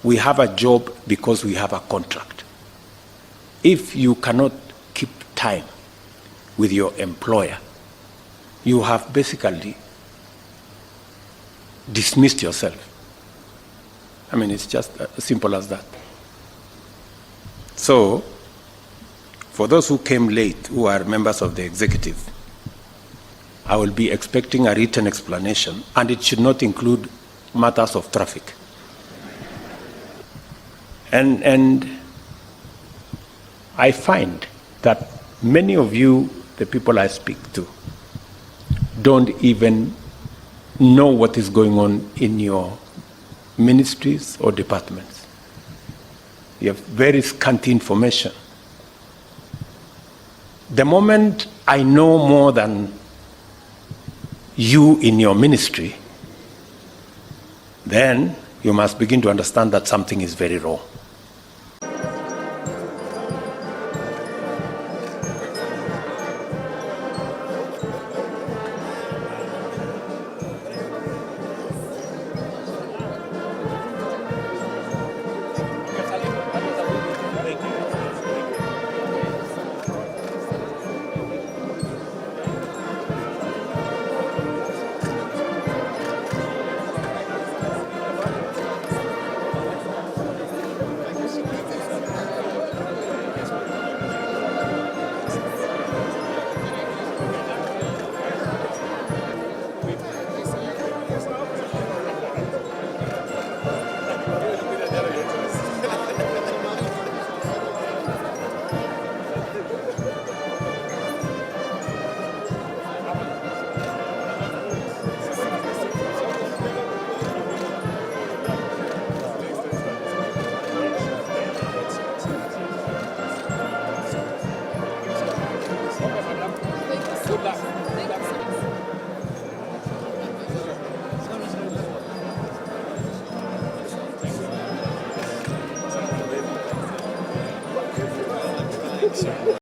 we have a job because we have a contract. If you cannot keep time with your employer, you have basically dismissed yourself. I mean, it's just as simple as that. So, for those who came late, who are members of the executive, I will be expecting a written explanation, and it should not include matters of traffic. And I find that many of you, the people I speak to, don't even know what is going on in your ministries or departments. You have very scanty information. The moment I know more than you in your ministry, then you must begin to understand that something is very wrong.